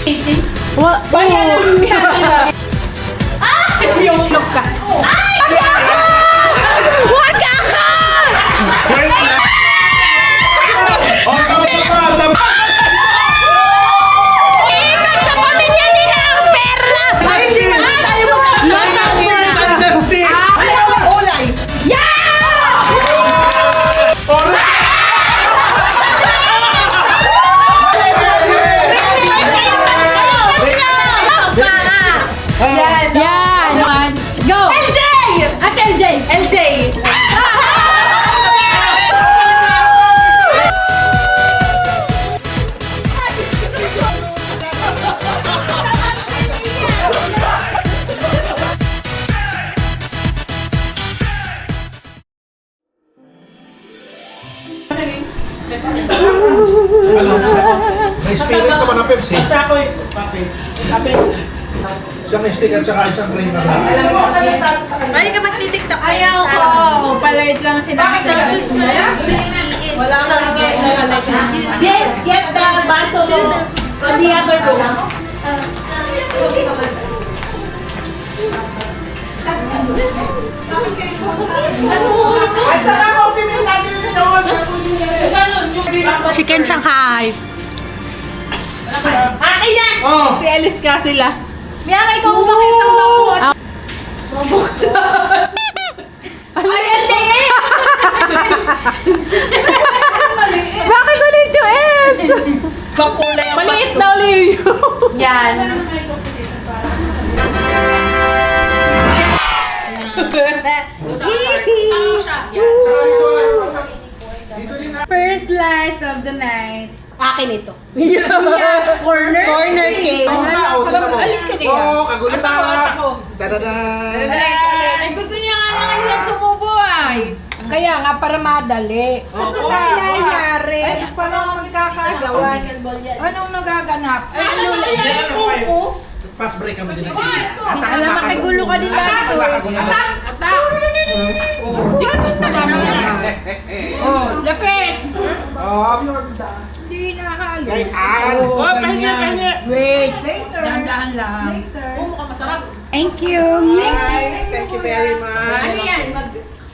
What? Yung look ka. Ay! Wag ako! Ikat sa pamilya nila ang pera! Hindi man tayo ulay. Yan! One, go! LJ! At LJ! LJ! May spirit naman ng Pepsi. Basta ako Kapit. Isang stick at saka isang cream na lang. Ay, ka magtitiktok. Ayaw ko. Palait lang sinabi. Wala kang Yes, get the baso on the other room. At saka coffee meal natin doon. Chicken Shanghai. Akin yan! Oh. Si Alice ka sila. Miyaka, ikaw umakit ng bangkot. Ay, ang liit! Bakit ulit yung S? Bakulay ang Maliit na ulit yung Yan. First slice of the night. Akin ito. Corner? Corner cake. Alis ka diyan. Oo, kagulat na. Dadada. Ay, gusto niya nga naman siya sumubo ay. Kaya nga, para madali. Ano nangyayari? Ano parang magkakagawan? Anong nagaganap? Ay, ano na yan? Pass break kami din. Alam, makigulo ka din dito eh. Atak! Oh, lapit! Hindi nakakalo. Oh, pahinga. Wait, dahan-dahan lang. Thank you. Guys, thank you very much. Ano yan?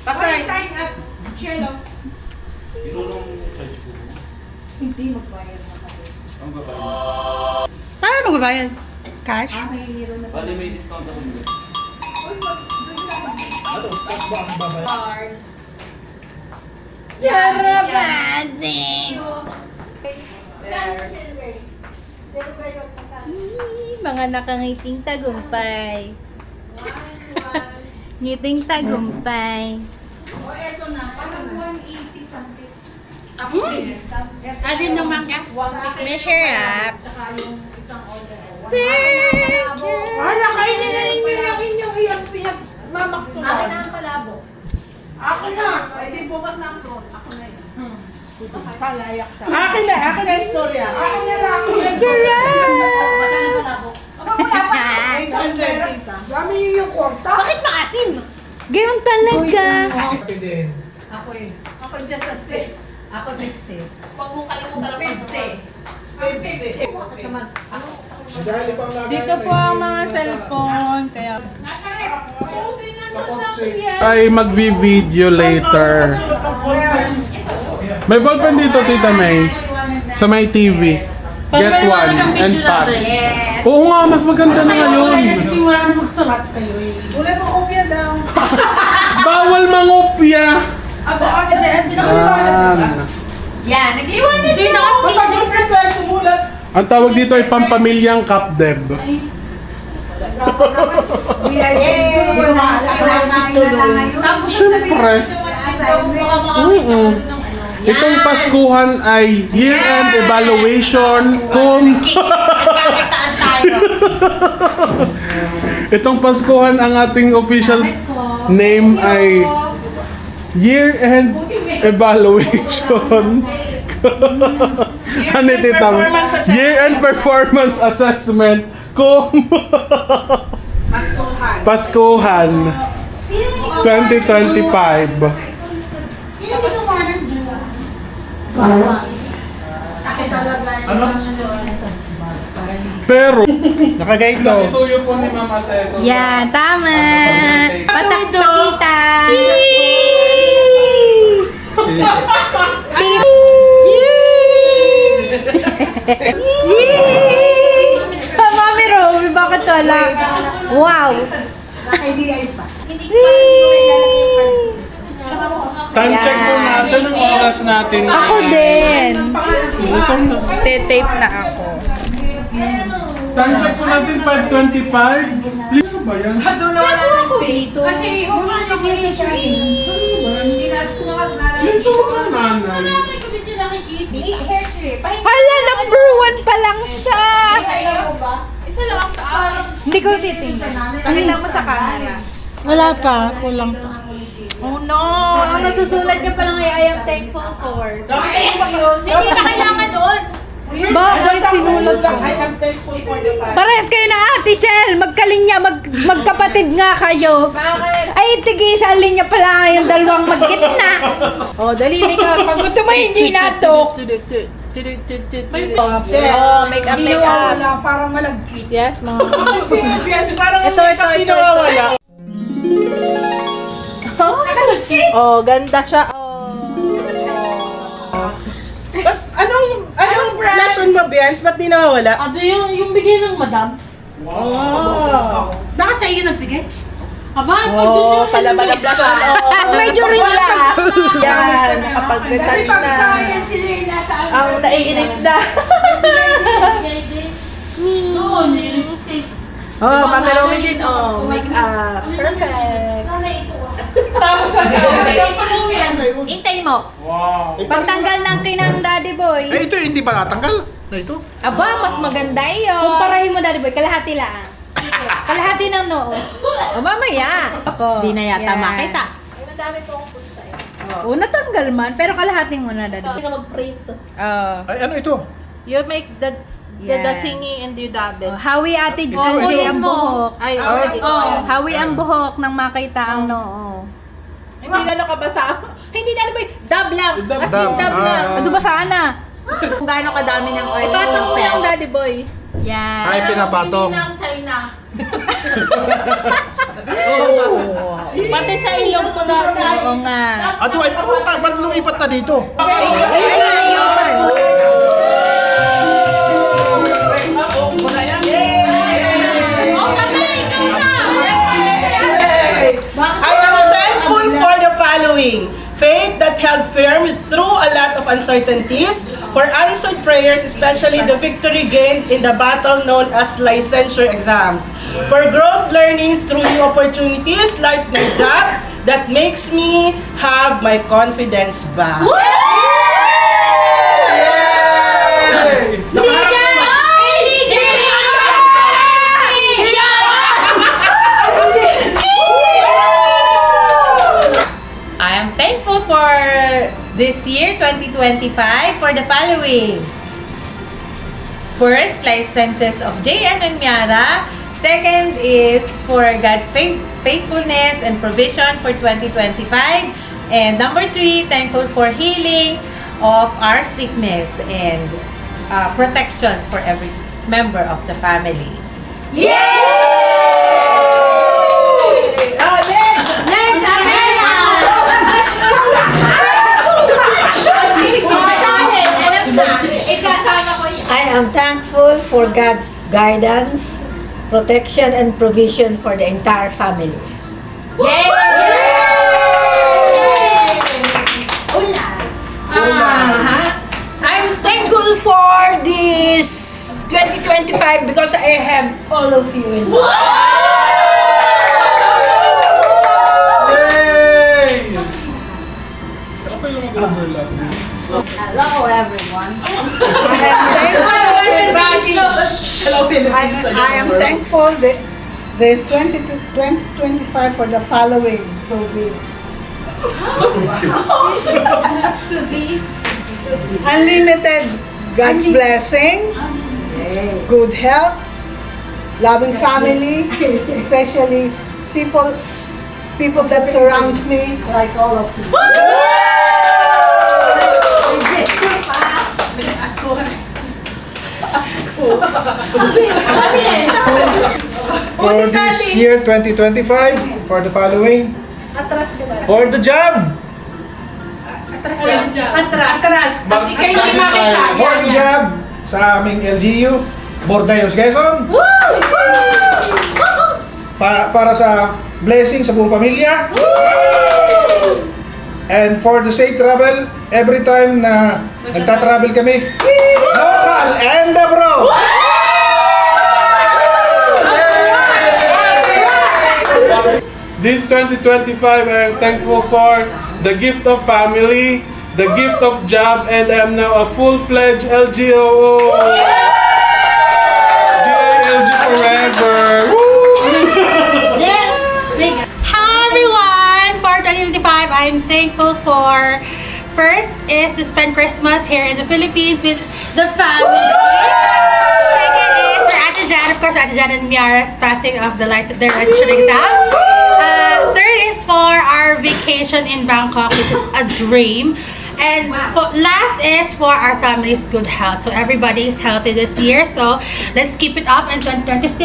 Pasay. Sign up. Share lang. Paano magbabayad? Cash? Bali may discount ako dito. Sarap ating. Mga nakangiting tagumpay. Ngiting tagumpay. Asin naman ka? Measure up. Thank you. Hala, kayo na rin yung iyong pinagmamaktulan. Akin na ang palabo. Akin na. Pwede bukas na ang front. Ako na yun. Palayak siya. Akin na istorya. Akin na lang. Ay, 800 tita. Dami niyo yung kwarta. Bakit maasim? Gayon talaga. Happy din. Ako just a stick. Huwag mong kalimutan ang Pepsi. Pepsi. Dahil pang lagay. Dito po ang mga cellphone. Kaya Nasa rep. Putin na sa yan. Ay magvi-video later. May ballpen dito, Tita May. Sa may TV. Get one and pass. Oo nga, mas maganda na ngayon. Wala na magsulat kayo eh. Wala mo kopya daw. Bawal mangopya. Ako ka dyan. Yan, nagliwanag din ako. Kapag different ba sumulat? Ang tawag dito ay pampamilyang kapdeb. Siyempre. Itong Paskuhan ay year-end evaluation kung... Nagkakitaan tayo. Itong Paskuhan ang ating official name ay year-end evaluation. Ano tita? Year-end performance assessment kung Paskuhan. Paskuhan 2025. Sino gumawa ng June? Ako talaga. Ano? Pero, Nakagaito. nakisuyo po ni Mama Seso. Yan, tama. Patak ito? pakita. Mami Romy, bakit wala? Wow. Time check po natin ang oras natin. Ako din. Ikaw na. Te-tape na ako. Time check po natin 5:25. Please ba yan? Kasi huwag siya. Tinas ko nga Yan sa mga nanay. Hala, number 1 pa lang siya. Isa lang sa akin. Hindi ko titingnan. Pakita mo sa camera. Wala pa, kulang pa. Oh no! Ang nasusulat niya pa lang ay I am thankful for. Hindi na kailangan doon. Bakit sinulat ko? I am thankful for the fact. Parehas kayo na Ate Shell! Magkalinya, magkapatid nga kayo. Bakit? Ay, tig-isa linya pala kayong dalawang magkitna. Oh, dali, make up. Pag gusto mo hindi natok. Oh, make up, make up. Wala, parang malagkit. Yes, ma'am. Yes, parang Ito, ito, ito, pinawawala. Oh, ganda siya. Oh. Anong blush on mo, Bians? Ba't di nawawala? Ano yung bigay ng madam? Oh. Bakit sa iyo nagbigay? Aba, Oh, palaban ang blush on. Oh, medyo rin lang. Yan, nakapag-touch na. pagkain sila yung nasa Ang naiinit na. Doon, yung lipstick. Oh, Mami Romy din. Oh, make up. Perfect. Tapos saan pa mo yan? Hintay mo. Wow. Pagtanggal ng kinang Daddy Boy. Eh, ito hindi pa natanggal. Na ito. Aba, mas maganda yun. Kumparahin mo, Daddy Boy. Kalahati lang. Kalahati ng noo. O, mamaya. Di na yata makita. Oo, natanggal man. Pero kalahati mo na, Daddy Boy. Hindi na mag-print. Ay, ano ito? You make the Yeah. thingy and you dab it. Hawi ate Ito, LJ ito. ang buhok. Ay, sige. Hawi ang buhok nang makita ang noo. Hindi na nakabasa. Hindi na ba? Dab lang. As in, Dab. dab lang. Ano ba sana? Kung gaano kadami ng oil. Ipatong mo yung daddy boy. Yan. Ay, pinapatong. Ng China. Pati sa ilong mo dati. Oo nga. Ato, ay, ba't lumipat na dito? I am thankful for the following. Faith that held firm through a lot of uncertainties, for answered prayers, especially the victory gained in the battle known as licensure exams, for growth learnings through new opportunities like my job that makes me have my confidence back. I am thankful for this year, 2025, for the following. First, licenses of JN and Miara. Second is for God's faithfulness and provision for 2025. And number 3, thankful for healing of our sickness and protection for every member of the family. I am thankful for God's guidance, protection, and provision for the entire family. I'm thankful for this 2025 because I have all of you in mind. Yay! Ako yung mag-overlap. Hello everyone. I am thankful this 2025 for the following province. Unlimited God's blessing, good health, loving family, especially people that surrounds me, like all of you. For this year, 2025, for the following. For the job. Atras. Hindi kayo hindi makita. For the job sa aming LGU, Bordayos, Quezon. Para sa blessing sa buong pamilya. And for the safe travel, every time na nagta-travel kami, local and abroad. This 2025, I am thankful for the gift of family, the gift of job, and I am now a full-fledged LGO. LG forever. Hi everyone! For 2025, I'm thankful for first is to spend Christmas here in the Philippines with the family. Second is for Ate Jan, of course, Ate Jan and Miara's passing of their licensure exams. Third is for our vacation in Bangkok, which is a dream. And last is for our family's good health. So everybody is healthy this year. So let's keep it up in 2026.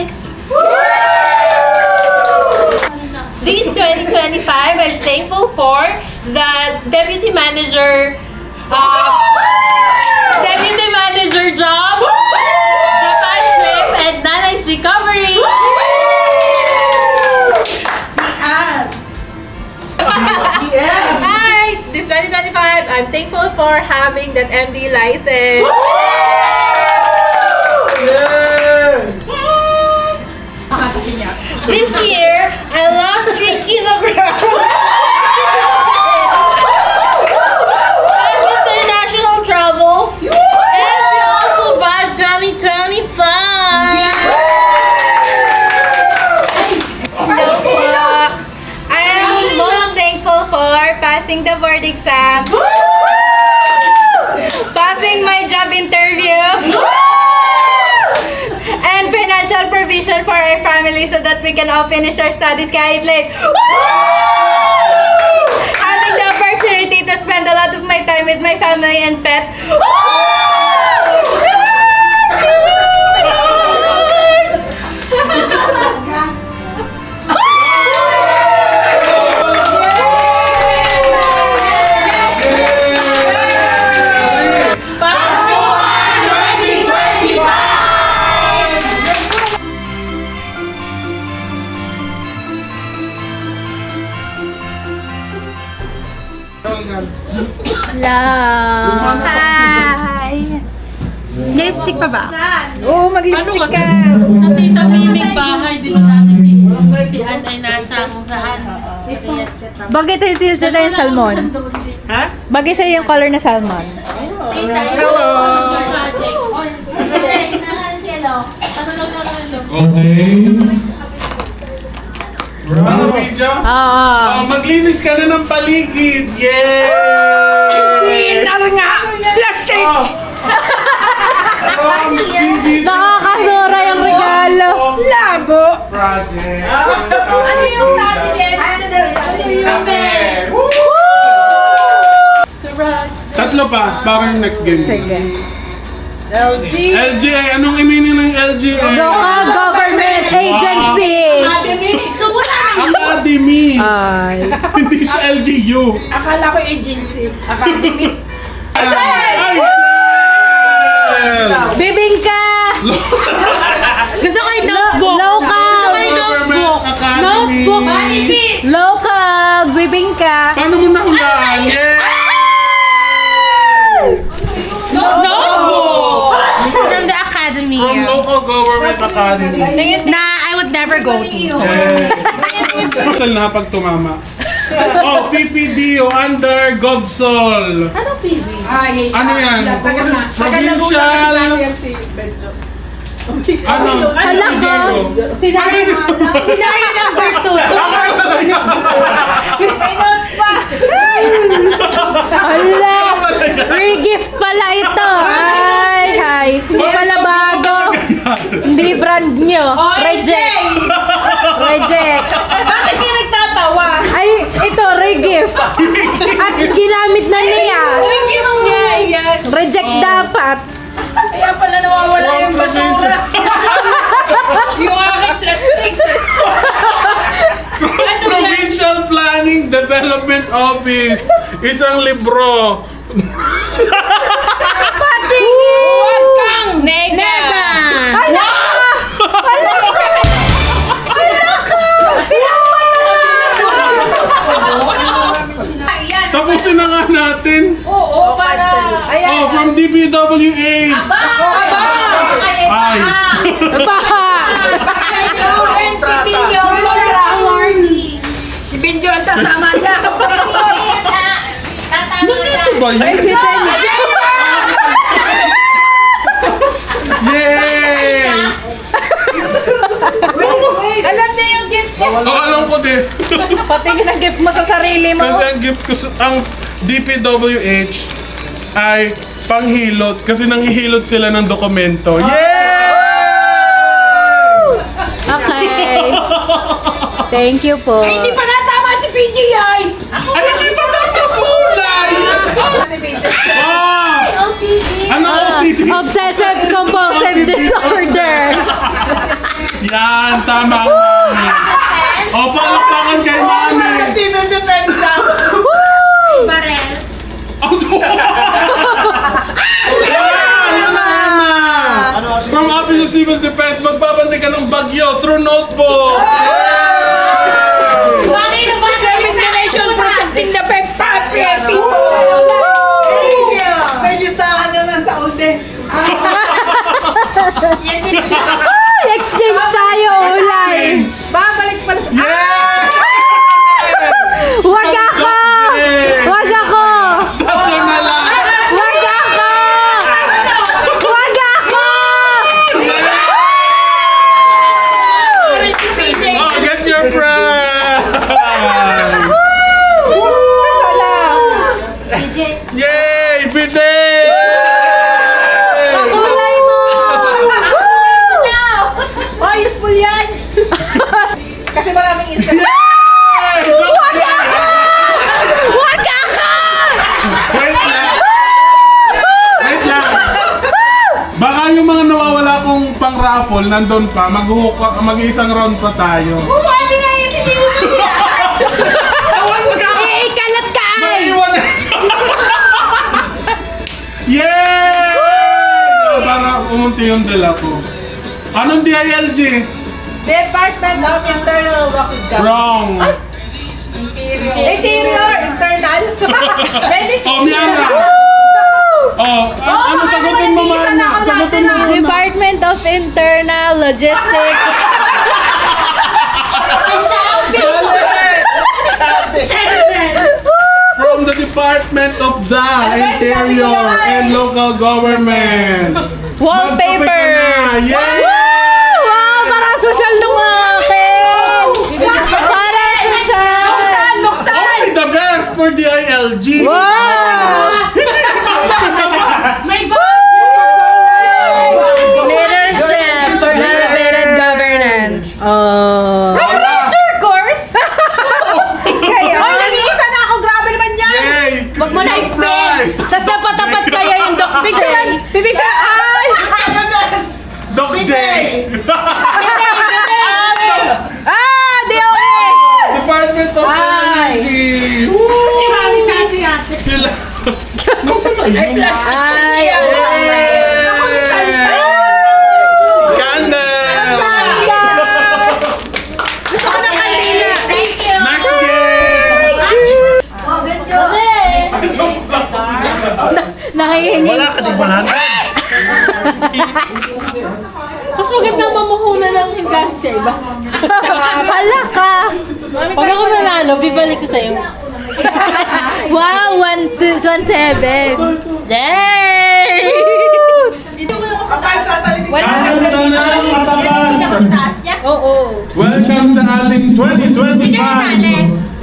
This 2025, I'm thankful for the deputy manager job, Japan trip, and Nanay's recovery. Hi! This 2025, I'm thankful for having that MD license. This year, I lost 3 kilograms. Five international travels, and we also bought 2025. I am most thankful for passing the board exam, passing my job interview, and financial provision for our family so that we can all finish our studies kahit late. Having the opportunity to spend a lot of my time with my family and pets. Hi! Lipstick pa ba? Oo, mag-lipstick ka. Sa Tita Miming bahay, di ba dati si Ann ay nasa saan? Bagay tayo sa yung salmon. Ha? Bagay sa'yo yung color na salmon. Hello! Okay. Ano video? Maglinis ka na ng paligid. Yay! nga! Plastic! Nakakasura yung regalo. Labo! Project. Ano yung sabi, Ben? Tatlo pa, para yung next game. Sige. LGA, anong meaning ng LGA? Local Government Agency. Academy. Ay. Hindi siya LGU. Akala ko agency. Academy. Ay! Bibingka. Gusto ko yung notebook. Local. Government Academy. Local. Bibingka. Paano mo nahulaan? Yeah! Notebook! From the academy. From Local Government Academy. Na I would never go to. So. Total na pag tumama. Oh, PPDO under GovSol. Ano PV? Ano yan? Provincial. Ano? PPDO. Sinabi number 2. Hala. Free gift pala ito. Ay. Hindi pala bago. Hindi brand nyo. Reject. Bakit kayo nagtatawa? Ay, ito, re-gift. At ginamit na niya. Gift niya yan. Reject dapat. Kaya pala nawawala Dala From yung basura. Yung aking plastic. Provincial Planning Development Office. Isang libro. Huwag kang nega. Tapusin na nga natin. Oo, para. Oh, from DPWH. Ay. Si Binjo ang tatama niya. Ito ba yun? Yay! Alam niya yung gift niya. Oh, alam ko din. Pati ginag-gift mo sa sarili mo. Kasi ang gift ko ang DPWH ay panghilot kasi nanghihilot sila ng dokumento. Yay! Okay. Thank you po. Ay, hindi pa natama si PGI. Ay, hindi pa tapos ulay! Ah! Ano OCD? Obsessive compulsive disorder. Yan, tama ang mami. O, palakpakan kay mami. Civil defense lang. Yan, mama. From Office of Civil Defense, magbabantay ka ng bagyo through notebook. Seven Generation Protecting the people. May listahan na ng Saudi. Exchange tayo, Ulay. Babalik pala sa... Yeah! Wag ako! Wag ako! Tatlo na lang. Wag ako! Wag ako! Si PJ. Oh, get your prize! Yay! Bidet! Kulay mo! Oh, useful yan! Kasi maraming instant. Wag ako! Wait lang! Wait lang! Baka yung mga nawawala kong pang-raffle nandun pa, mag-iisang round pa tayo. Bumali na yun, hindi mo niya. Ikalat ka ay! Maiwan na! Yay! Para umunti yung dala ko. Anong DILG? Department of Internal Workings. Wrong. Interior, internal. Oh, Miara! Oh, ano sagutin mo, Mana? Sagutin mo muna. Department of Internal Logistics. From the Department of the Interior and Local Government. Wallpaper. Magpapi ka na. Yay! Wow! Parang social nung akin! Parang social! Buksan! Only the best for the ILG. Wow! Leadership for elevated governance. Oh. Sure course. Kaya, oh, nag-iisa na ako. Grabe naman yan. Yay! Wag mo na Big i-spin. prize. Tapos napatapat sa'yo yung Doc J. Pipicture. Ay! Doc J. Ah! DOA! Department of Energy. Sila. Nasa ba yun? Ay, Candle. Gusto ko ng kandila. Thank you. Next game. nakihingi. Wala ka din 100. Mas maganda mamuhunan ng hinggan sa iba. Hala ka. Pag ako nanalo, bibalik ko sa'yo. Wow, 1-7. Yay! Kapag sasalitin ka. Oo. Welcome sa ating 2025.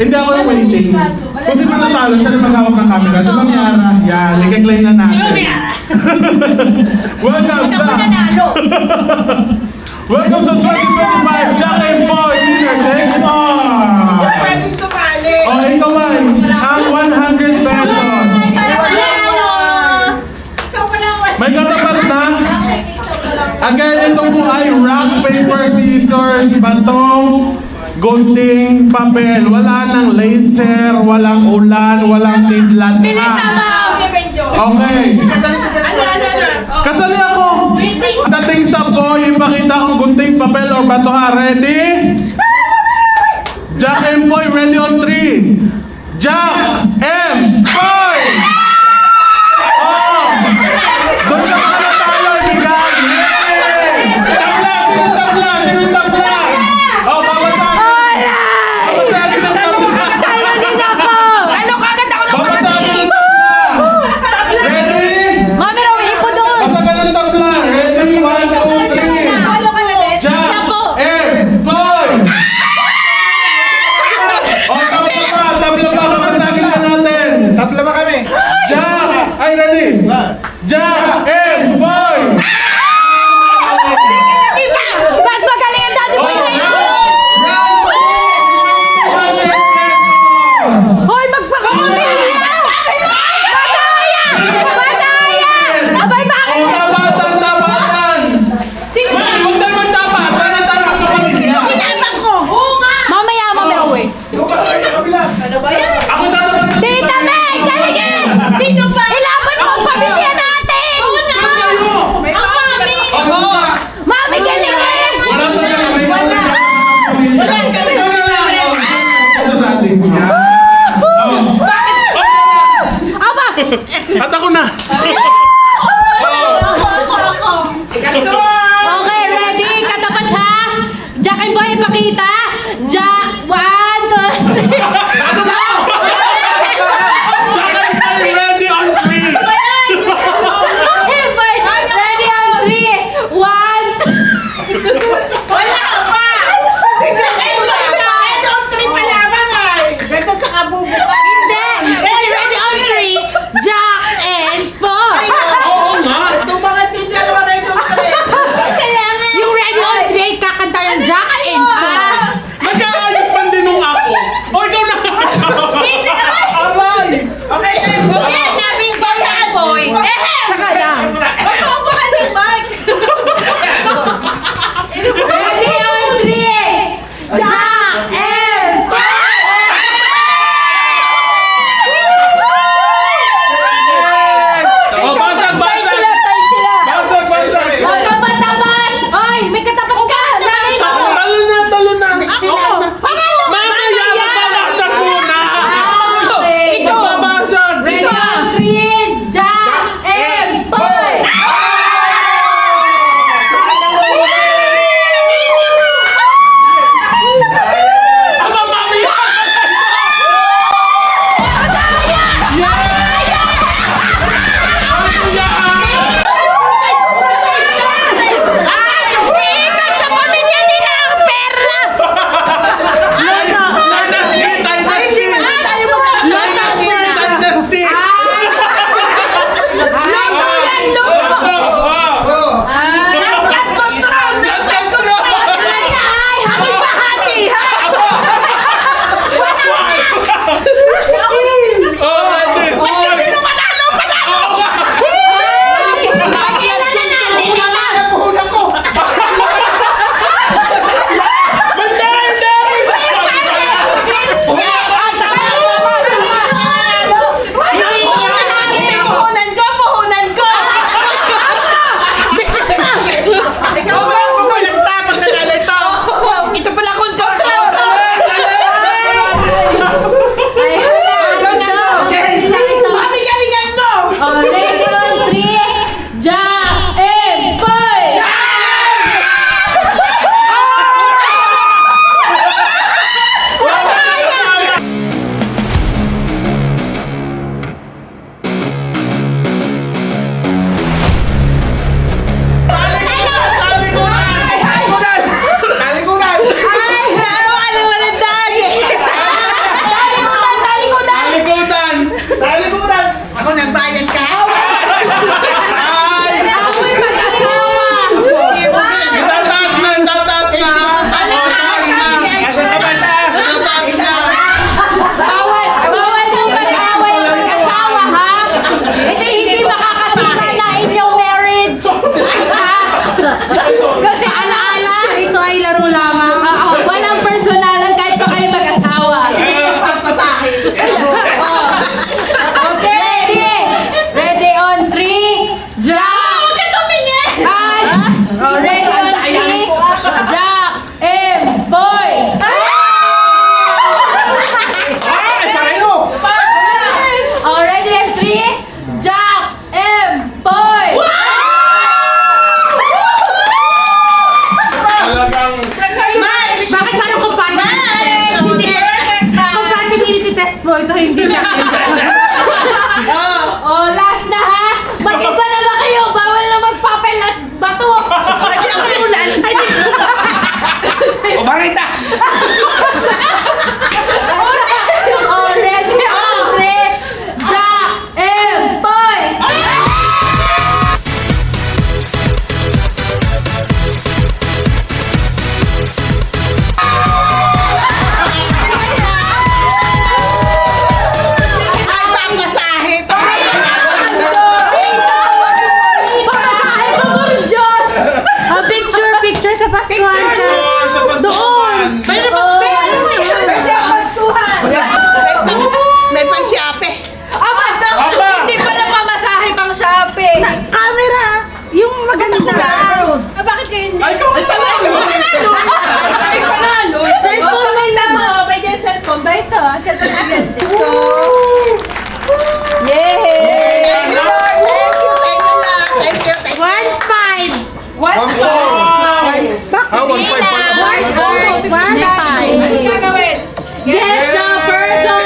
Hindi ako yung waiting. Kung sino natalo, siya na maghawak ng camera. Di ba, Miara? Yan, ligay na natin. Welcome sa... Welcome sa 2025 Jack and Boy Winner Takes All! Pwedeng sumali. O, ikaw ay ang 100 pesos. May katapat na? scissors, batong, gunting, papel. Wala nang laser, walang ulan, walang kidlat. Okay. Kasali ako. Dating sa boy, ipakita kong gunting, papel, or bato ha. Ready? Jack and Boy, ready on 3. Jack and Boy! Oh! Doon na pala tayo, ibigan! Tabla! Sino tabla? Sino tabla? Oh, babasagin! Babasagin ng tabla! Ano kagad ako ng Babasagin ng tabla! Ready? Mami raw, ipo doon. Basagan ng tabla! Ready? 1, 2, 3! Jack and Boy! Oh, tabla pa, babasagin na natin! Tatlo ba kami? Jack! Ay, ready? Jack and Boy! Ba't magaling ang Daddy Boy ngayon? Hoy, magpakamabili na! Bataya! Bataya! Abay, bakit? Tapatan! Hoy, huwag tayo magtapatan na tayo magkapatid niya! Mamaya, Mami raw eh. Ako tatapat sa Tita May, galigin! Sino pa? Ilaban mo ang pamilya natin! May mami! Mami, galigin! Wala talaga, may wala! Wala kayo sa natin niya. Aba! At ako na! Okay, ready? Katapat ha? Jack and Boy, ipakita! Jack, 1, 2, 3. Jack and Boy, ready on 3! Okay, boy, ready on 3. 1, 2. Wala pa! Ready on 3 pa lamang ay! Ganda sa kabubukan. Hindi! Ready on 3, Jack So, yay! Thank you, Lord. Thank you sa inyo lahat. Thank you. Thank you. 1-5. Ah, 1-5. 1-5. Guess the person!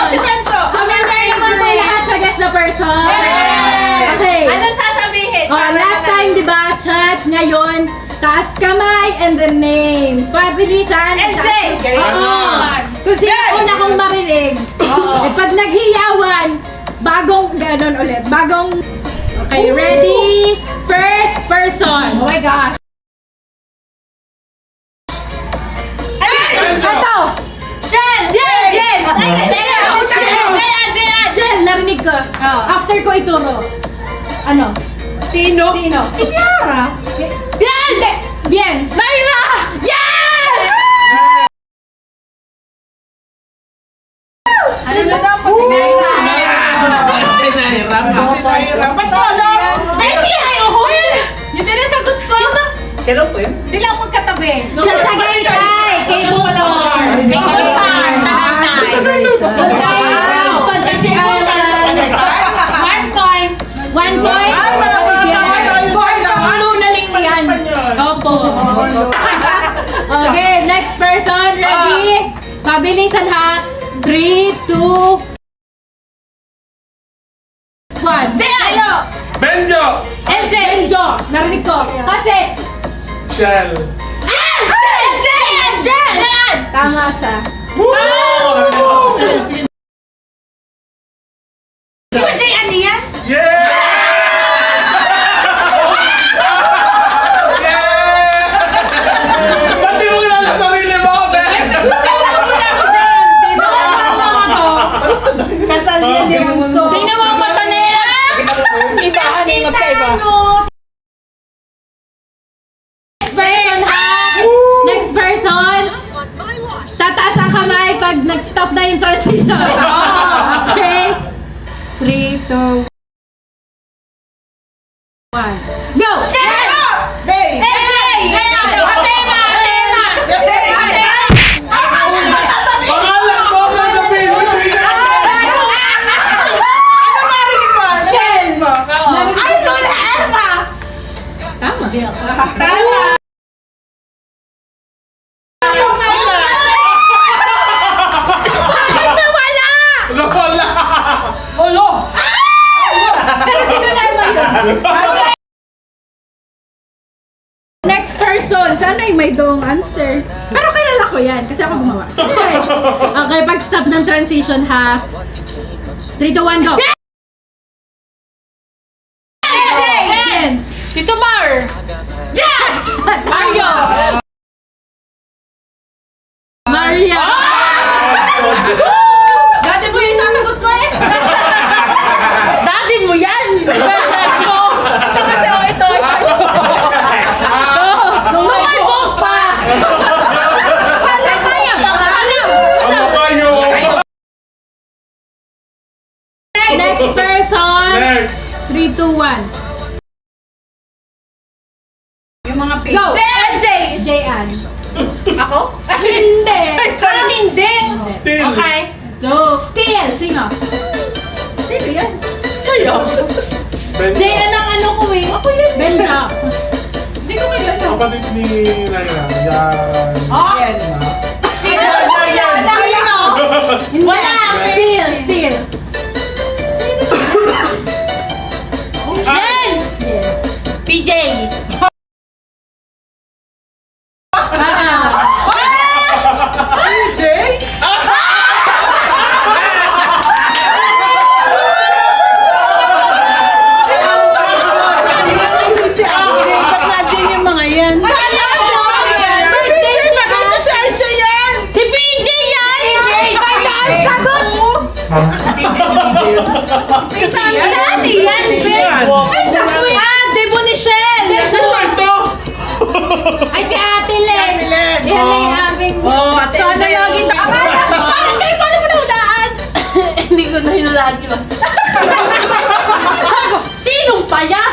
Si Benjo. Remember naman po lahat sa guess the person. Okay. Anong sasabihin? Last time, di ba, chat, ngayon, taas kamay and the name. Pabilisan. LJ! Oo. Kung sino una kong marinig. Eh, pag naghiyawan, bagong, ganon ulit, bagong, okay, ready? First person. Oh my gosh. Ito! Shell! Jen! Shell, narinig ko. After ko ituro. Ano? Sino? Si Piara. Bien! Bien! Naira! Yes! Ano na daw? Naira. Si Naira. Ba't ko alam? Yun din ang sagot ko. Kailan po yun? Sila ang magkatabi. Sa Tagaytay! Kay Bukor! Kay Bukor! Tagaytay. Sultay! Fantasy Island! 1 point. 1 point! Ay, mga bata pa tayo. Lunaling yan. Opo. Okay, next person. Ready? Pabilisan ha. 3, 2, 1. Hello. Benjo! LJ. Benjo! Narinig ko. Kasi, Shell. tama siya. Di ba Jay ano yan? Yeah! Yeah! Ba't di mo kilala sarili mo, Ben? Kasal niya ni Bunso. Tingnan mo ang mata na yan. Iba, ano yung magkaiba? Next person ha. Next person. Tataas ang kamay pag nag-stop na yung transition. Okay. 3, 2, 1. Go! Bay! Atema! Pangalan ko ba sa Pinoy? Ano narinig mo? Shell! Ay, Lola Emma! Tama. Nawala! Pero sino lang mo yun? Next person. Sana yung may doong answer. Pero kilala ko yan kasi ako gumawa. Okay. Okay, pag stop ng transition ha. 3, 2, 1, go! Yes! Tito Mar! Mario! Maria! Dati mo yung sasagot ko eh. Daddy mo yan! Ito kasi ito. Nung may boss pa! Alam kaya! Alam! Ano kayo? Next person! Next! 3, 2, 1. Yung mga page. Go! LJ. J-Ann. Ako? Hindi! Parang hindi. Still! Okay. Joe! Still! Sino? Sino yan? Benjo. Jay, ang ano ko eh. Ako yun. Benja! Hindi ko kayo ano. Kapatid ni Naira. Yan. Yan. Sino? Sino? Hindi! Still! Still! Yes! Yes! PJ! PJ? Si Ari. Ba't nandiyan yung mga yan? Si PJ! Maganda si RJ yan! Si PJ yan! Ang sagot! Dati yan, Jay. Ay, sagot! Ah, Debo ni Shell. Ay, si Ate Len! Ate Len. Yan na yung aming... Sana lagi paano mo naudaan? Hindi ko na hinulaan ko. Sabi ko, sinong payat?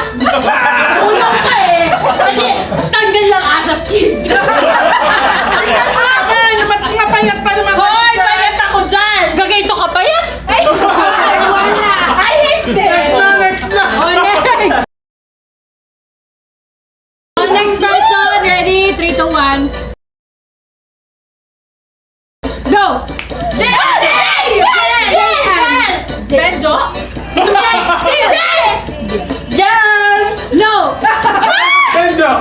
Unang ka eh! Kasi tanggal lang asas kids. Tingnan mo naman! Mapayat pa naman. Hoy, payat ako dyan. Gagayto ka payat? Benjo? Hindi! Still! Yes! Yes! No! Benjo!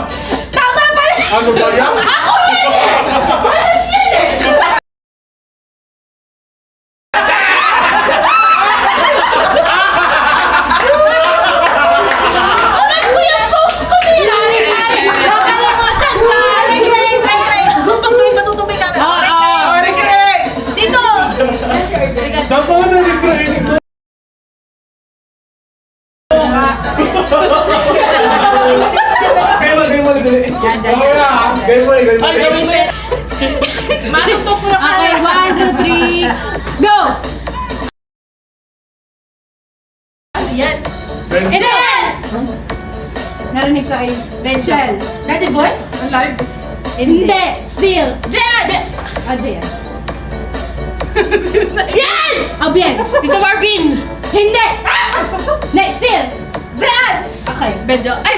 Tama pala! Ano ba yan? Ako yan eh! Alam yan eh! Alam ko yung post ko nila! Sorry, sorry! Nakalimutan ka! Matutubig kami. Oo! Oh, Rick! Dito! Tama na refrain. Ay, gawin mo yan. Okay, 1, 2, 3, go! Benjo! Narinig ko ay Rachel. Daddy boy? Alive? Hindi! Still! Jen! Ah, Jen. Yes! Oh, bien! Tito Marvin! Hindi! Next, still! Brad! Okay. Benjo. Ay,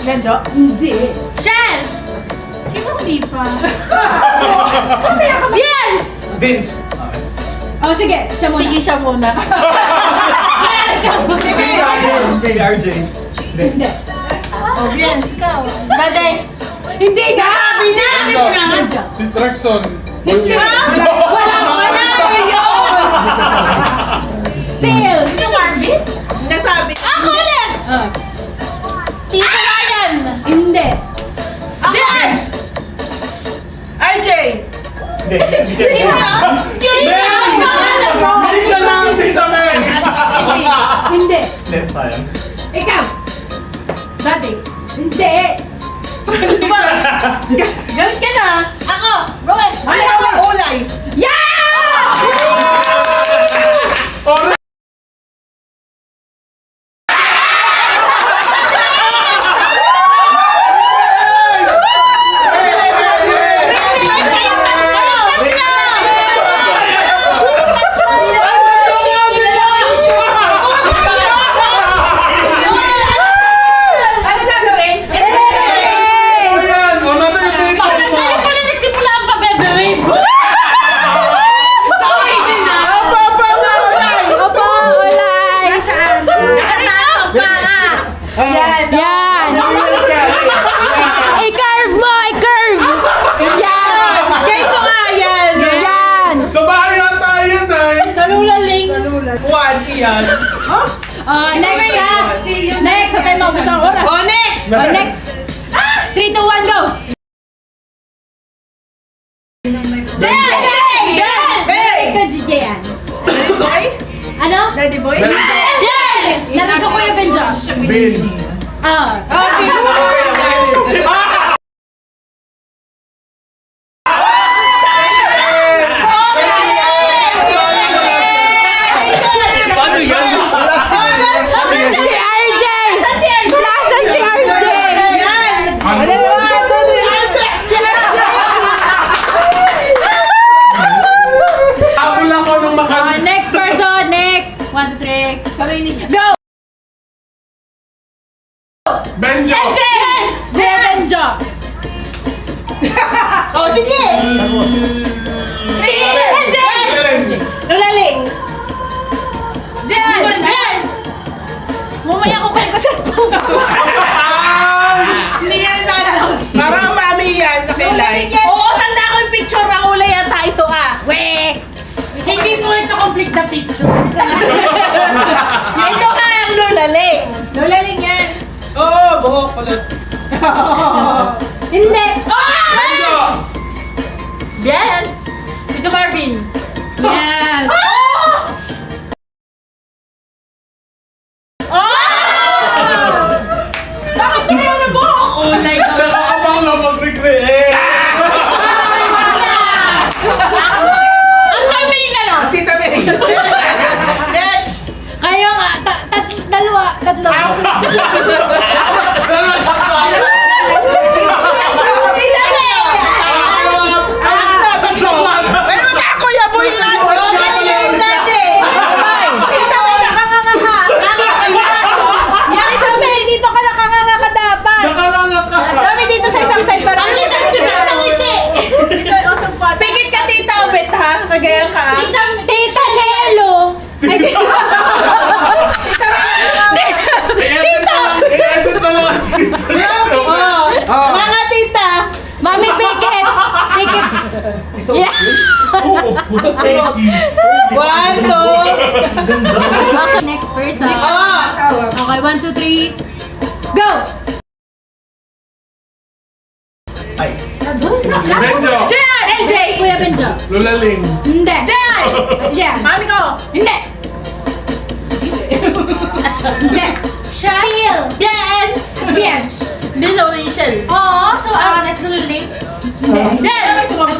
Benjo? Hindi. Shan! Sino hindi pa? Yes! Vince. Oh, sige. Siya muna. Sige siya muna. Si RJ. Hindi. Oh, Bian, ikaw. Baday! Hindi ka! Sabi na! Hindi. Si Trexon. Hindi. Wala yun! Still! Sino Marvin? Nasabi. Ako ulit! Ah, Tito Ryan! hindi. Yes! RJ! Tito! Pangalan mo! Hindi ka lang, Tita Meg! Hindi. Sayang. Ikaw! Dati. Hindi. Gamit ka na! Ako! Rowan! Ano? Ulay! Ano sabihin? Ayan! O, nasa yung date Bakit mo? sa'yo pala nagsimula ang pa-bebe-wave? Opo, ulay. Nasaan? Nasaan pa? Yan! Yan. I-curve mo, i-curve. Yan. Ganito nga yan! Yan. Sa bahay yata yun, ay! Sa lulaling. One, yan. Next ka. Next. Sa tayo maubos ang oras. Oh, next! Next. 3, 2, 1, go. Meg! Ikaw, GJ, yan. Ano? Daddy boy? Yes! Narinig ko yung Benjo. Vince. Ah. Paano yan? Si RJ! Nasaan si RJ? Ano? Ako lang ko nung Next person, next. 1, 2, 3. Go! Benjo! Benjo! Oh, sige! Lulaling! Jen! Yes! Mamaya ko kayo kasi Hindi yan na. Parang mami yan sa kilay. Oo, tanda ko yung picture ng ulay yata ito ah. We! Hindi po ito complete the picture. Ito ka ang lulaling. Lulaling yan. Oo, buhok ulit. Hindi. Benjo! Yes! Tito Marvin. Yes. Bakit hindi mo na buhok? Ulay ko. Nakakabang na mag-recreate! Ang kami na lang. Tita May. Next! Kayo nga, tatlo. 1, 2. Okay, next person. Okay, 1, 2, 3. Go! Benjo. LJ. Kuya Benjo. Lulaling. Hindi. Yeah. Mami ko. Hindi. Hindi. Shell. Yes. Biens. Lilo Rachel. Oo, so honest, lululing. Hindi.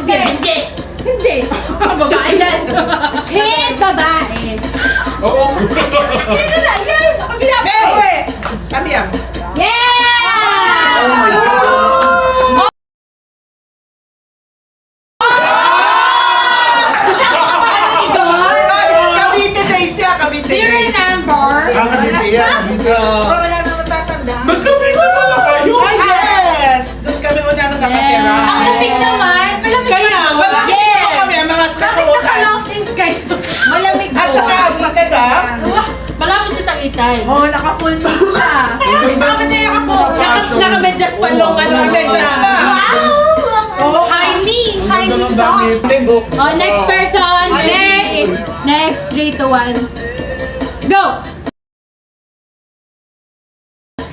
Hindi. Hindi. Babae yan. Hit babae. Oo. Sino na yan? Ako sinabi. Hey! Kami yan. Yeah! Cavite Daisy, Cavite Do you Daisy. remember? Kakabiti yan. Dito. Wala nang natatanda. Magkabito pala kayo. Ay, yes! Doon kami una nung nakatira. Yes. Ang lamig naman. Malamig Kaya, ba? Malamig dito kami, ang mga Bakit kasuotan. naka-long sleeves kayo? Malamig At saka, maganda. Malapit si Tagaytay. Oo, naka-full sleeve siya. Bakit na naka-full? Naka-medyas pa long Naka-medyas pa. Oh, high knee. High knee Ang socks. dami. Oh, next person. next. Next, 3, 2, 1. Go!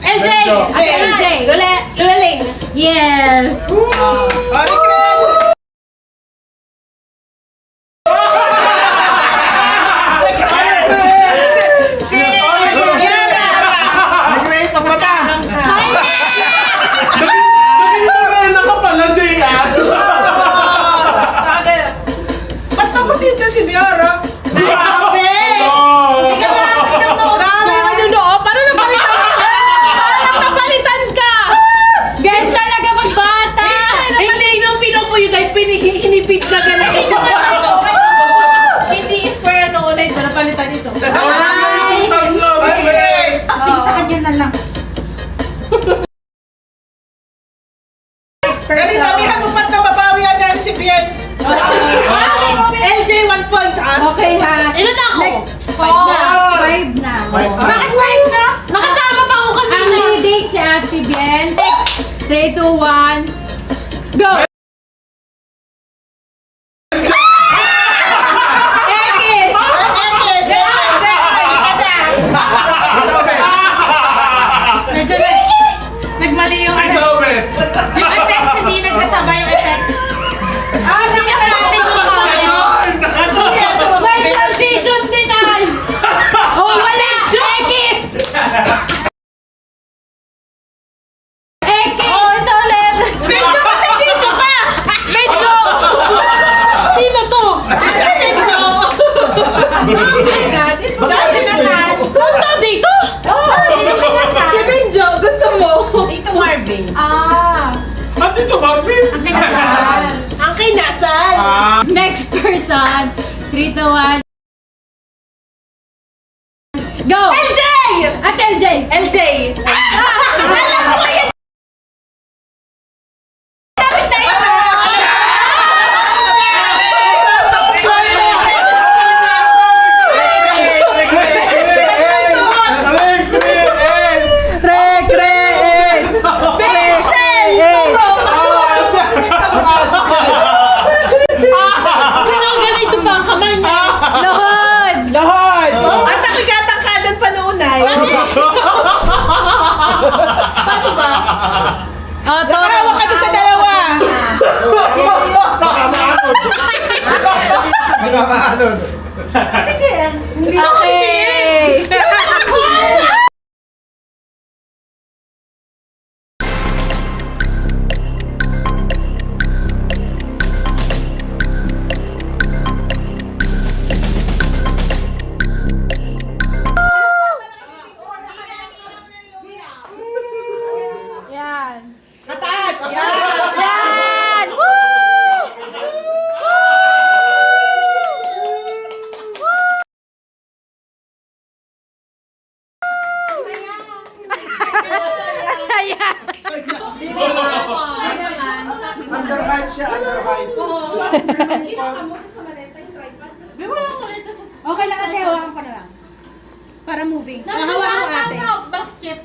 LJ! Hey. LJ. Lulaling! Yes. Ari Craig! Si... Nag-create ng mata. Nakita ka pala, JR. Ba't nakutin dyan si Miara? Grabe! Oh. Ikaw malapit ng mga grabe ka yung noo. Paano napalitan ka? Paano napalitan ka? Ganyan talaga magbata. Hindi, yung pinupuyo dahil hinipid na gano'n. Ikaw na ito. Hindi square noon na ito. Napalitan ito. Ay! Ari Craig! Sa kanya na lang. Dali, damihan mo pat na mabawian namin si Pies. LJ, 1 point ah. Okay ha. Ilan na ako? Next, 5 na. 5 na. Bakit 5 na? Nakasama pa ako Ang kanina. leading si Ate Bien. 3, 2, 1. Go! Ekis! Ekes! Medyo nagmali yung ano. Ikaw, Ben. Yung effects, hindi nagkasabay yung effects. Hindi naman natin yung Nasaan kaya sa May Roosevelt? transition din ay! Oh, wala! Ekis! Ekis! Oh, ito ulit! Medyo, patay dito ka! Medyo! Sino to? Medyo! Dati na Punta dito? Si Benjo, gusto mo? Dito Marvin. Andito, Marvin. Ang kinasal! Next person. 3, 2, 1. Go! LJ! At LJ! LJ! Alam mo ko yan! Dapat na yun! Recreate! Ganito pa ang kamay niya. Lohod! Lahod! At nakikatangkadan pa noon ay. Paano ba? Oh, to. Nakahawa ka doon sa dalawa! Nakamaanod. Okay! Yan. Mataas! Yan! Yan! Saya! Under height siya, under height. Okay lang ate, hawakan ko na lang. Para moving. Hawakan ko ate. Nasa basket.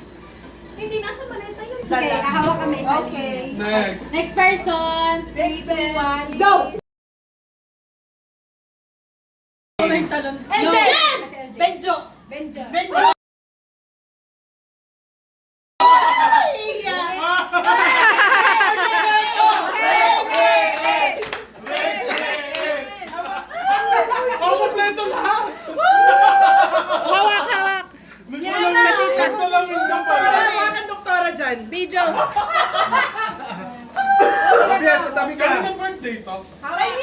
Hindi, nasa maleta yun. Okay, hahawak kami. Okay. Next. Next person. 3, 2, 1, go! Benjo. Oh, kompleto lahat! Hawak. Isa lang yung Wala kang doktora dyan. Video. Sophia, sa tabi ka. Kaya ng birthday to? Kay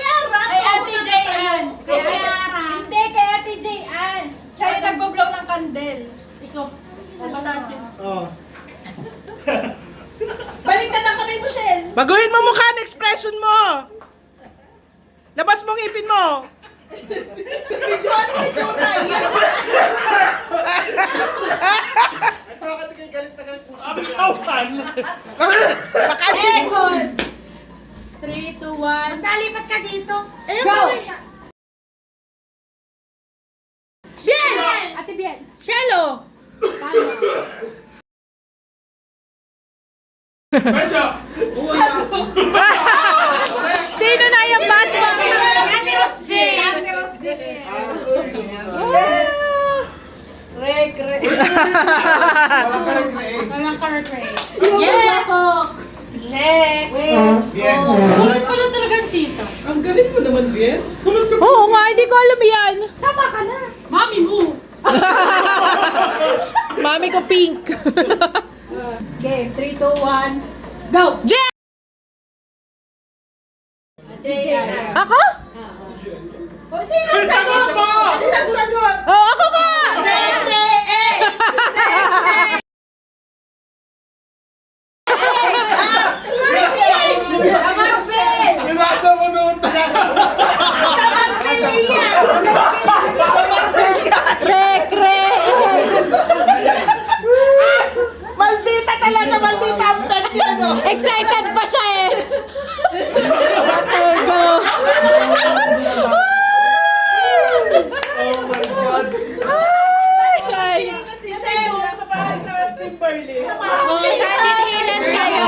Ate J.Ann. Hindi, kay Ate J.Ann. Siya yung nagbo-blow ng kandel. Ikaw. Mataas yun. Oh. Baliktad ang kamay mo, Shell. Baguhin mo mukha ng expression mo. Labas mo ang ipin mo. Bakit kayo galit na galit po siya? Second. 3, 2, 1. Nalipat ka dito. Go! Bien! Ate Bien. Shello. Medyo! Sino na yung bata? Ate Ros J. Walang ka-recreate. Yes! Next. Bien. Kulit pala talagang tita. Ang galing mo naman, Vince. Oo nga, hindi ko alam yan. Mami mo! Mami ko pink. Okay, 3, 2, 1. Go! Jen! Ate J.Ann. Ako? Oh, sino ang Sagot sagot? mo! Sino ang sagot? Oo, ako ka! Nilasa mo noon! Maldita talaga, maldita ang pet niya, no? Excited pa siya eh! Okay, go! Ay! Sa bahay sa Kimberly. Oh, halin-hinan kayo.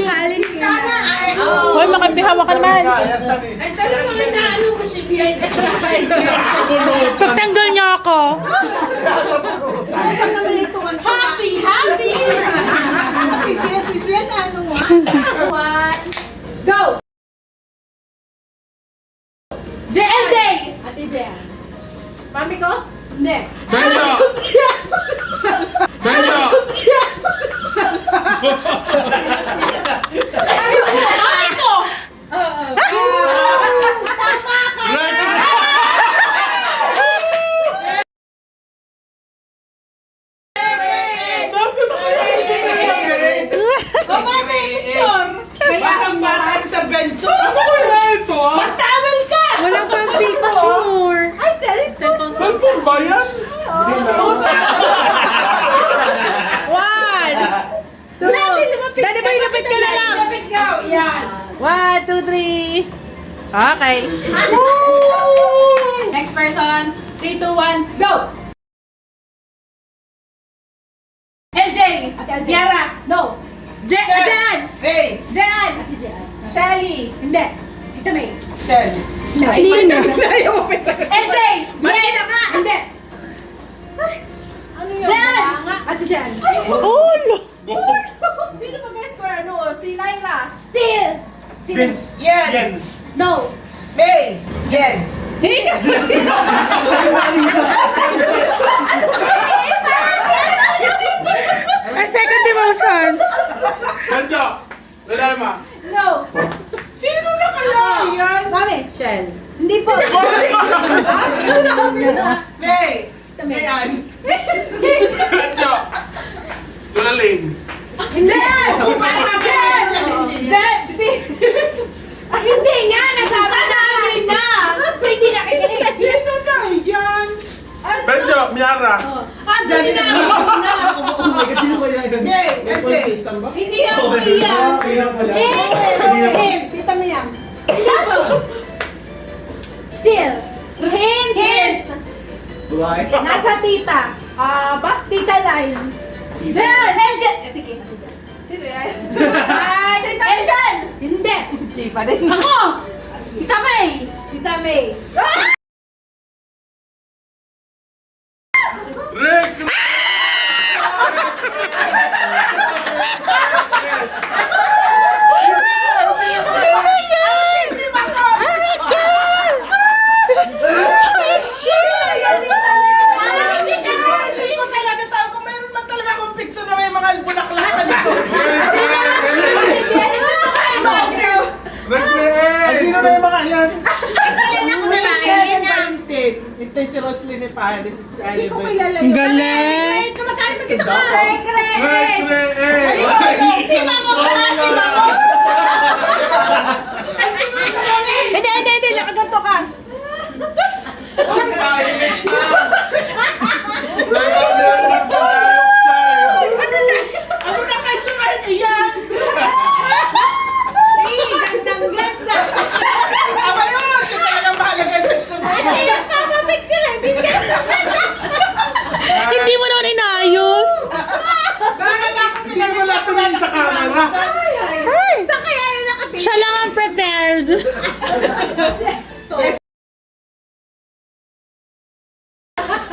Halin-hinan. Hoy, makabihawa ka naman. Ay, talagang nag-ano ko si Bien. Pagtanggal niya ako. Happy! Happy! Sisiyan na, ano mo? 1, go! JLJ! Ate J.Ann. Mami ko? Hindi. Medyo! Medyo! Mami ko! Tama ka! Nasa na kayo? Batang bata sa benso. Ano kaya ito, ah? Tawel ka! Walang pang picture. Ay, cellphone. Cellphone ba yan? One! Two! Dali ba ilapit ka na lang? Lapit ka. Yan. 1, 2, 3. Okay. Next person. 3, 2, 1, go! LJ! Ate Alvin. Yara! No. Jan! Hey, Jan! Ate J.Ann. Shelly! Hindi. Tita May. Shen. Hindi na. LJ! Bien! Hindi. Ano yun? Jan! Ate Jan. Ulo! Sino ba guys ko? Ano? Si Laila. Still. Vince. Yen. No. May. Yen. Second demotion! Medyo! Lalama! No. Sino na kaya yan? Mami. Shell. Hindi po. Sabi na. May. Jen. Medyo! Lulaling! Hindi. Bata ka Ah, hindi nga. Nasabi na. Hindi nakikinig. Sino na yan? Medyo! Miara! Andali na! May. LJ. Hindi ako iyan! Tita Mia. Still. Hint. Nasa tita. Tita Line. Jan! LJ! Sige. Sino yan? Ay, Tita Michelle! hindi. Hindi pa din. Ako. Tita May. Tita May. Isip ko talaga, sabi ko, mayroon man talaga akong picture na may mga bulaklak sa likod. Ay, sino na yung mga yan? Valentin. Ito si Roslyn pa. This is Hindi ko Oliver. kilala Ang yun. galing! Kumakain mag-isa ka. Kre. Si Mamo ka! Si Mamo! Hindi. Nakaganto ka. Ano na kayo sumahin iyan? Aba yun! Kasi talagang mahalaga yung picture mo. Hindi mo naman inayos! Bakit ako pinagulatunan sa camera? Siya lang ang prepared!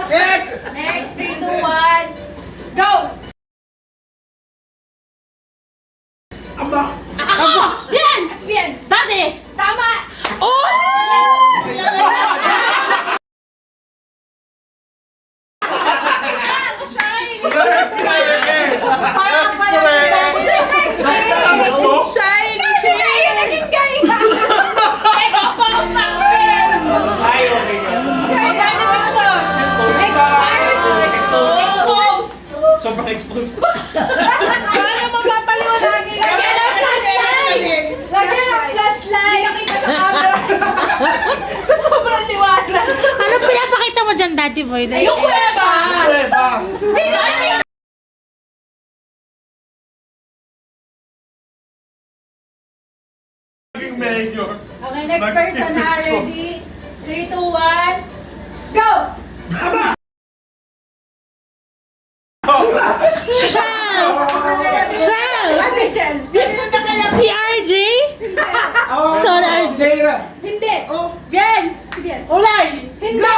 Next! Next, 3, 2, 1. Go! Yes! Yes! Dati! Tama! Shiny! Tayo naging gay! Expose na Kaya na picture! Expose! Sobrang exposed. Paano mo papaliwanagin? Lagyan ng flashlight! Lagyan ng flashlight! Sa sobrang liwanag. Ano pinapakita mo dyan, Daddy Boy? Yung kuweba! Mayor. Okay, next person ha. Ready? 3, 2, 1. Go! Shell! Si RJ? Sorry, RJ. Hindi! Oh. Vince! Vince! Ulay! Hindi!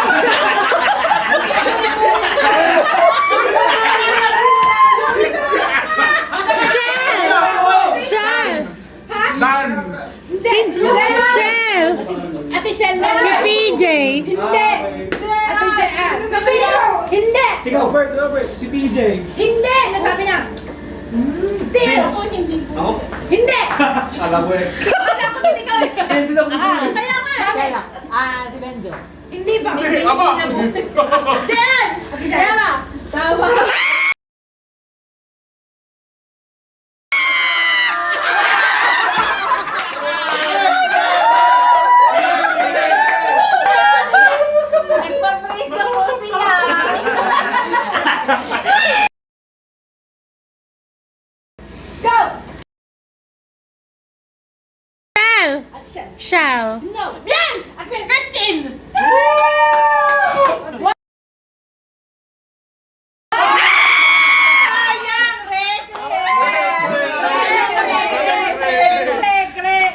Shell! Dan! Shell! Ate Shell na! Si PJ! Hindi! Ate Jan! Hindi! Sige, Robert. Si PJ. Hindi! Nasabi niya! Still! Ako? Hindi! Alam ko eh. Kaya nga! Si Benjo. Hindi ba? Hindi Aba! na po. Jan! Ate Jan! Tama! Nagpa-praise na po siya! Go! Shell! Ate Shell! Shell! No! Vince! Ate Kirsten!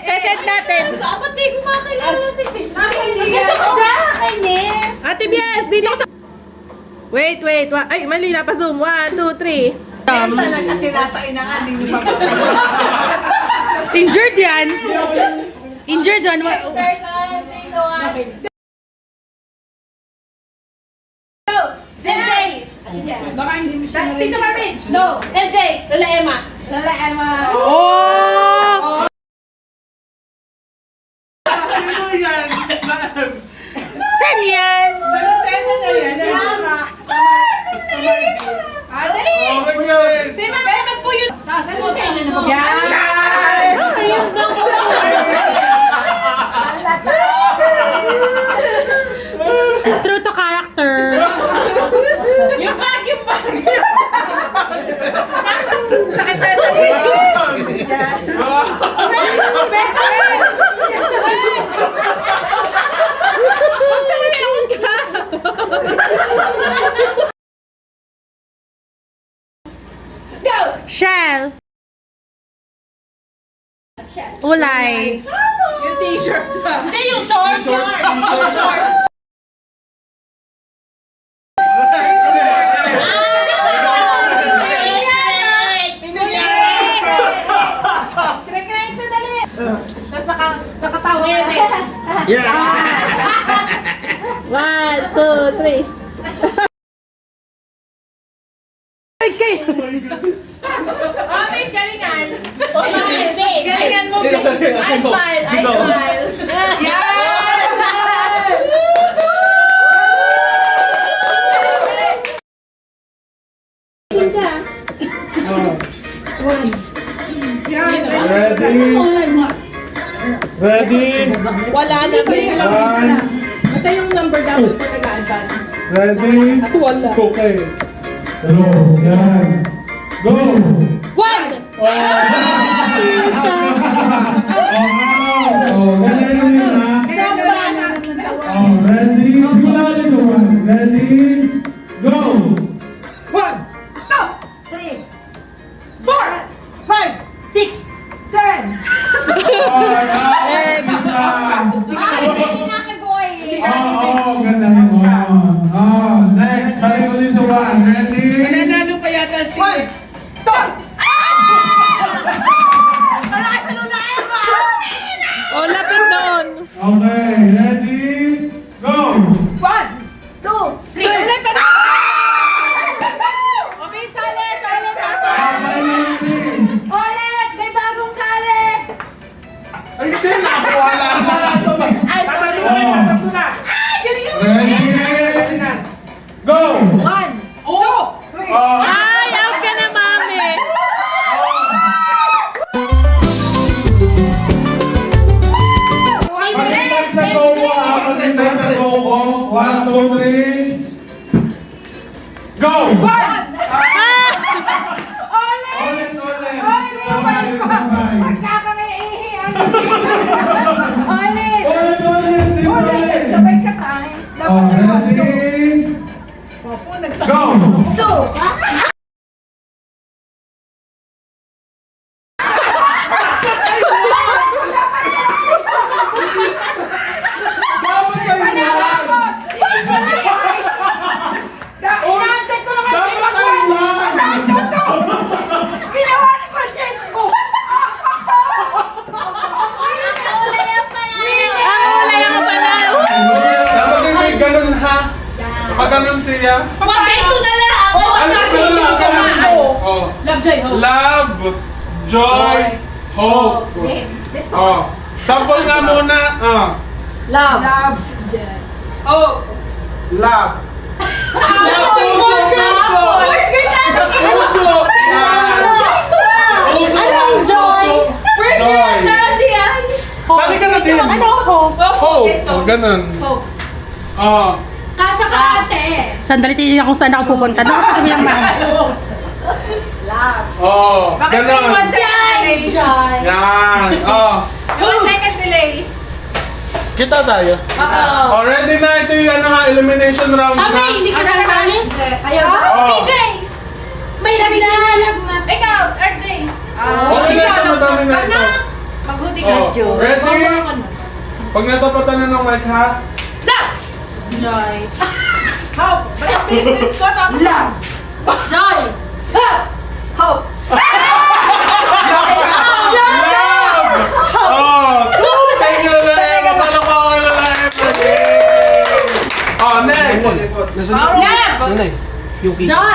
Sesend natin! Ba't di ko makakilala si Vince? Ate Bies, dito ko sa... Wait. Ay, mali na pa zoom. 1, 2, 3. Talaga tinatain na nga. Hindi pa Injured yan. Injured yan. Next person! 3, 2, 1. Go! JJ! Ate Jan! Baka hindi mo siya Tito Marvin! No! LJ! Lola Emma! Lala Emma! Oh! Sino yan? Labs. Saan yan? Sa Lucena na yan. Yara! Dali! Okay. Si Bebe po yun! Sa Lucena na po. True to character. Yung bag! Sakit na sa Go! Shell. Shell. Ulay. Yung t-shirt na. Hindi yung short! Short. Yeah! 1, 2, 3. Galingan mo, babe. I smile. Ready? Wala na. One. Basta yung number dapat po nag-advance. Ready? Wala. Okay. Go. Yan. Go! 1! Oh, ganyan yun ha. Oh, ready? Simula nito one. Ready? Go! 1, 2, 3, 4, 5, 6, 7. Oo, ganda yun. Next, balik ulit sa one. Ready? Nananalo pa yata si... Oh, lapit doon. Okay, ready? Go! 1, 2, 3. Okay, sali. Ulit, may bagong sali. Ay, hindi na! Wala na! Tatanungin na! Ready? Go! 1, 2, 3. Ay, out ka na, mami. Pagkintay sa go mo, pagkintay sa go mo. 1, 2, 3. Go! Ulit! Ulit! Sabay ka tayo. Oh, ready? Go! 2. Dapat kayo yan! Inaantay ko naman si Dapat kayo yan! Ginawa ni Palit ko! Dapat kayo may ganun ha? Kapag ganun siya? Wag ganito na lang. Ano Kasi ba? hindi ka na. Oh. Love, joy, hope. Love, joy, hope. Oh. Sample nga muna. Love. Love, joy, hope. Love. Puso! Puso! Anong joy? Joy. Sali ka na din. Ano? Hope. Hope. Oh, ganun. Hope. Oh. Kasya ka ate. Sandali, titignan kung saan ako pupunta. Doon kasi kami lang Oh. Ganun. Joy! Yan. Oh. 1 second delay. Kita tayo. Oo. Oh, ready na. Ito yung ano, ha, elimination round na. Kami, hindi ka nasali? Ayaw. Oh. PJ! May labinan. Ikaw, RJ. Okay na ito, madami na ito. Maghuti Oh. Ready? Pag natapatan na ng mic ha. Joy. Hope. Basta business ko tapos lang. Joy! Hope. Love! Oh! Thank you, Lalae! Mapalak ako kay Lalae! Oh, next! Love.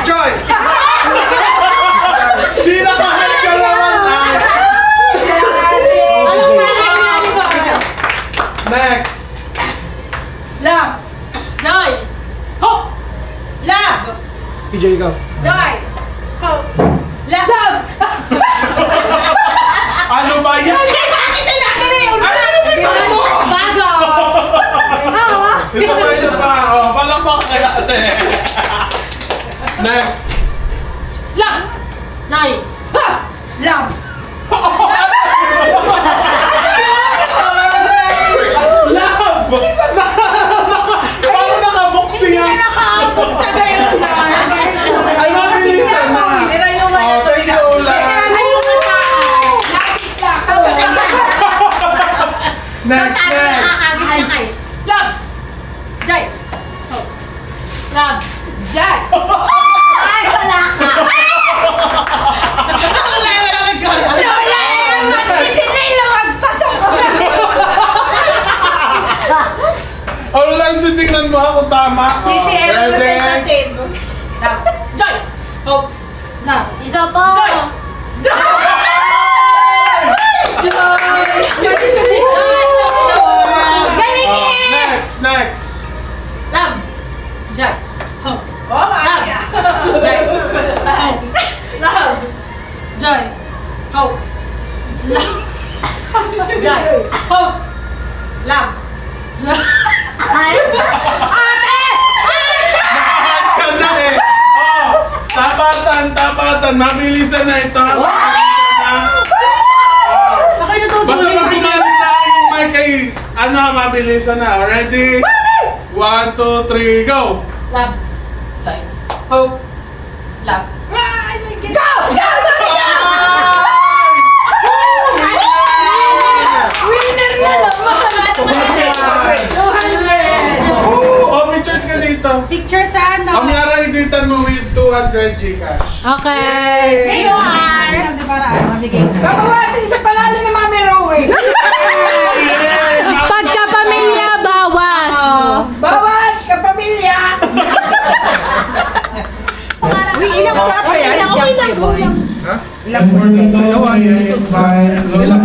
Joy. Joy! Di na kahit ka naman! Next! Love. Joy! Hope. Love. PJ, ikaw. Joy. Hope. Love. Ano ba yan? Bago. Ito pa, ito pa! Oh, palakpak kay ate! Next! Love. Joy! Love. Love! Paano nakaboxing yan? Nakakabot sa gayon na. Ay, mabilisan na! Pero yung mga Oh, thank you, Ulan! Next, next! Love. Joy. Love! Joy. Ay, wala ka. Lola, si Nilo, magpasok ko. Online, tingnan mo ako tama. Ready? Joy! Hope! Isa pa. Galing Next. Love. Jack. Hope. Oh, Maria. Love. Joy. Hope. Joy! Hope! Love. Ka na eh. Oh, tapatan. Mabilisan na ito. Mabilisan na. Basta pag tumalik na yung mic kay, mabilisan na. Ready? 1, 2, 3, go! Love! Joy! Hope! Love. Winner na naman! 200! Oh, pictures ka dito. Picture sa ano? Amyara, editan mo with 200 Gcash. Okay. Kabawasin sa panalo ni Mami Rowe! Pagkapamilya, bawas. Bawas kapamilya! Ilang sarap pa yan? Ilang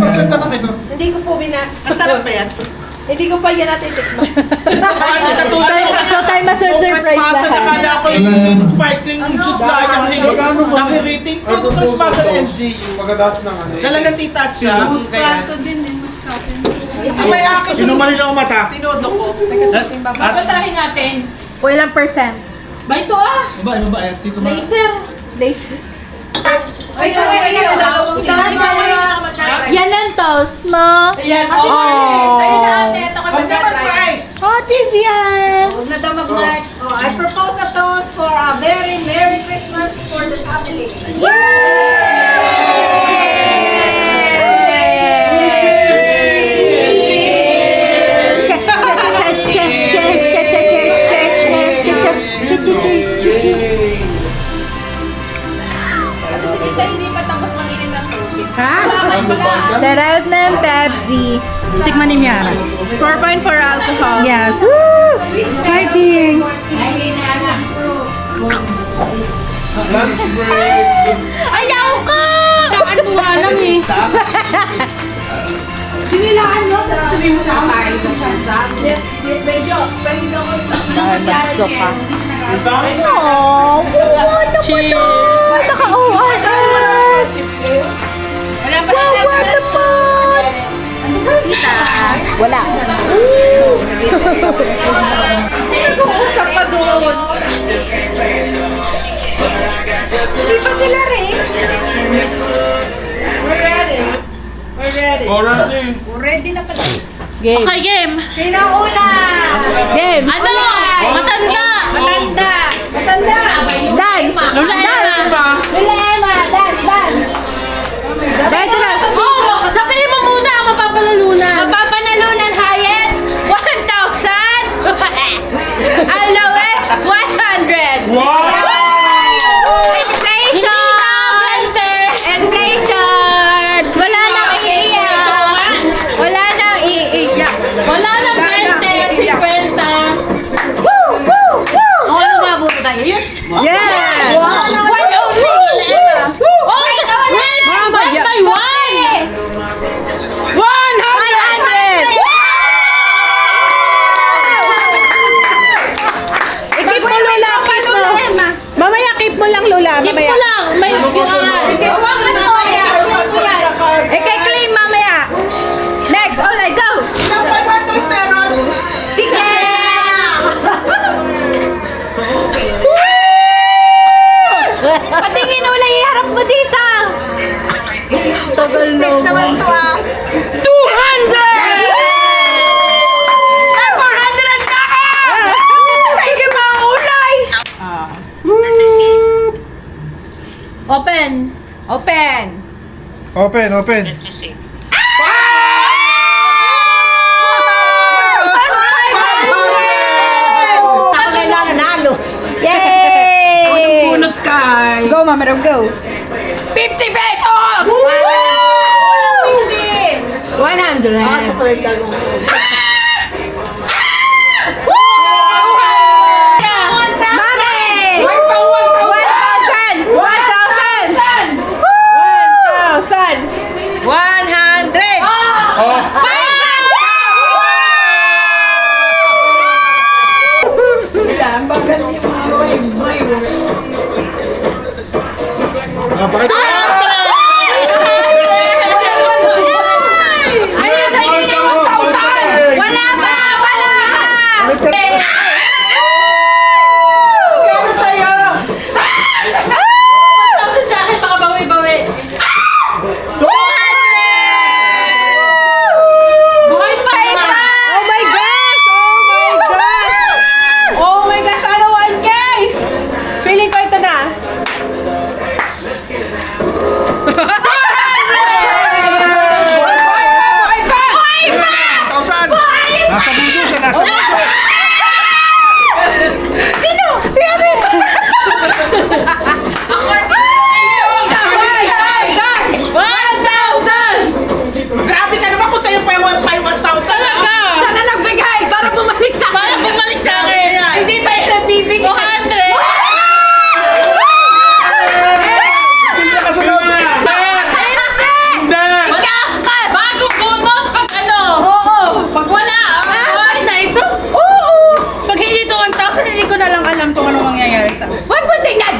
percent na lang ito? Hindi ko po binas. Masarap ba yan? Hindi ko pa yan natitikman. Ano katulad So tayo ma-surprise Christmas, lahat. nakala ko yung sparkling juice lang ang nakirating ko. Christmas at MGU. Pagkataas ng ano. Dala ng tita siya. Muscato din eh. Muscato. May akin Sino malinaw ang mata? tinodo ko. Babasahin natin. Ilang percent? Ba ito ah? Ano ba? Dito ba? Laser. Yan ang toast mo. Ayan. Sa'yo na ate. Ito ko Huwag na mag-try. Oh, Vivian. Huwag na daw mag-mic. Oh, I propose a toast for a very Merry Christmas for the family. Hindi pa tapos mag-inom ng tubig. Sarap ng Pepsi. Tikman ni Miara. 4.4 alcohol. Yes. Fighting. Lunch break. Ayaw ko! Saan mo nga lang eh. Sinilaan mo. Sabi mo na ako. Medyo. Pwede ako sa Cheers! Naka-ORS! Wala pa Wow, what the fuck? Wala. Nag-uusap pa doon. Hindi pa sila rin. We're ready. We're ready. Already. Ready na pala. Game. Okay, game. Sino una? Game. Ano? Matanda. Matanda. Matanda. Dance. Lula Emma. Lula Emma. Dance, dance. Beto na. Oh, sabihin mo muna ang mapapalalunan. Mapapanalunan highest 1,000. Ang lowest 100. Wow! Inflation! Inflation! Wala nang iiyak! Wala nang iiyak! Wala nang 20, 50. Woo! Woo! Woo! Ano mabuto tayo? Yun? Yeah! One only! Oh, wait! One by one! 100! I-keep mo, Lula. Keep mo. Mamaya, keep mo lang, Lula. Keep mo lang. May Kay-claim mamaya! Next! Alright, go! Ilang 500 meron? Sige! Patingin ula, iharap mo dito! Tagal naman ito ah! 200! Ay, 400 na ka! Sige pa ang ulay! Open. Open! Open. Ako na nanalo! Yay! Bunot kay! Go, Mama Rob, go! 50 pesos! 100! 100! Pakita. Ayun, sa inyo na 1,000! Wala pa! Wala pa! Kano sa'yo? 1,000 sa akin, baka bawi-bawi. Buhay pa! Oh my gosh! Oh my gosh! Oh my gosh! Ano 1K? Feeling ko ito na. Tausan! Nasa puso siya, nasa puso. Grabe ka naman kung sa'yo pa yung 1,000. Sana nagbigay para bumalik sa akin! Para bumalik sa akin! Hindi pa yung nagbibigay! 200! Sino ka sunod? Hindi! Magkakal! Bagong bunot pag ano! Oo! Pag wala! Na ito? Oo! Pag hindi ito 1,000, hindi ko na lang alam kung ano mangyayari sa akin. Huwag mo tingnan!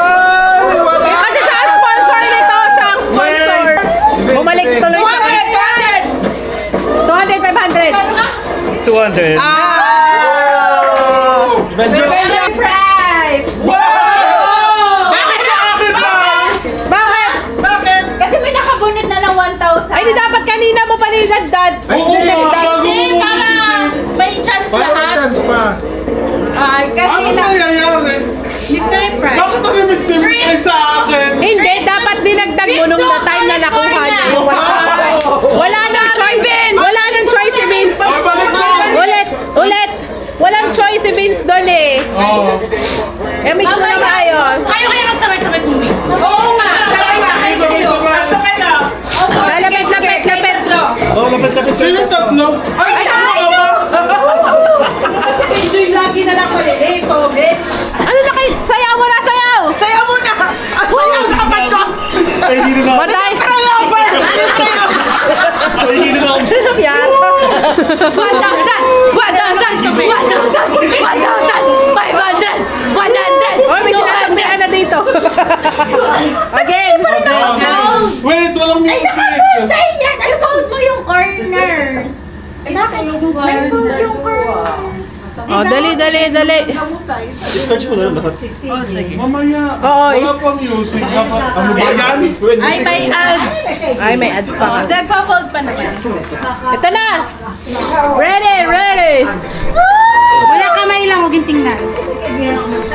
Kasi siya ang sponsor nito. Siya ang sponsor. Bumalik tuloy sa akin. 200, 500. 200. Medyo. Prize! Bakit sa akin pa? Bakit? Bakit? Kasi may nakabunot na ng 1,000. Ay, di dapat kanina mo pa nilagdad. Oo nga, bago Hindi, mo para bumili. may chance Parang may lahat. chance pa. Ay, kasi Ano nangyayari? Mystery prize. Bakit ang Mr. Ay sa akin? Hindi, dapat dinagdag mo nung na time na nakuha niya yung 1,000. Wala nang choice. Wala nang choice si Vince. Ay, balik mo! Ulit. Walang choice si Vince doon eh. Oo. Mix mo na maayos. Kayo kaya magsabay-sabay pumili. Oo nga. Sabay-sabay. Ano kayo? Lapit. Oh, lapit. Sino tatlo? Ay, ano ka ba? Enjoy lagi na lang pala. Ano na kayo? Sayaw mo na, sayaw! Sayaw mo na! Ang sayaw na kapag ko! Ay, hindi na ako. Patay! Ay, hindi na ako. Yan. 1,000! 500! 100! Oh, may sinasakmihan na dito. Again. Wait, walang music. Dahil yan, ay fold mo yung corners. Bakit? May fold yung corners. Oh, dali. Discharge mo na lang lahat. Mamaya. Oo, Wala pang music. Dapat, ano ba yan? Ay, may ads! Ay, may ads pa kasi. Nagpa-fold pa naman. Ito na. Ready. Wala kamay lang, huwag yung tingnan.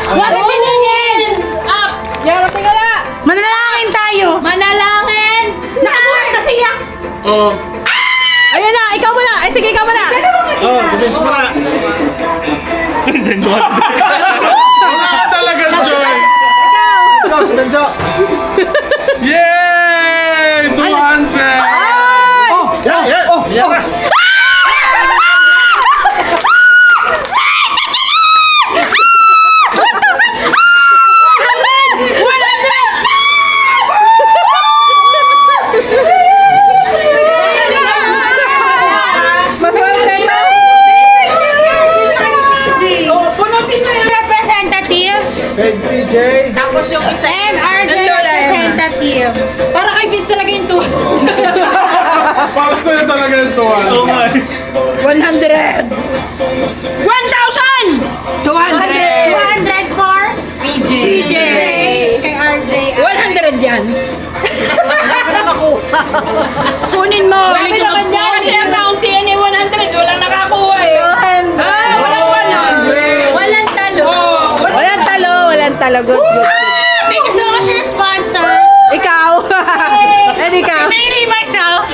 Huwag tingin! Up! Yara, tingala. Manalangin tayo. Manalangin! Nakabuhat na siya. Oh. Ayun na, ikaw muna. Ay, sige, ikaw muna. Oh, Vince mo na. Wala ka talaga, Joy. Ikaw, si Benjo. Yay! 200! Yan na. Maswerte na. Punutin mo yung Representative. Kay PJ. tapos yung isa. And RJ representative. Para kay Vince talaga yung 200. Para sa'yo talaga yung 200. Oh my. 100! 1,000! 200! 200 for PJ! kay RJ. 100 yan! Kunin mo! Dami naman yan. Kasi ang county yan eh, 100. Walang nakakuha eh. Walang 100. Walang talo. Walang talo. Good. Thank you so much for the sponsor. Ikaw. And ikaw. Mainly myself.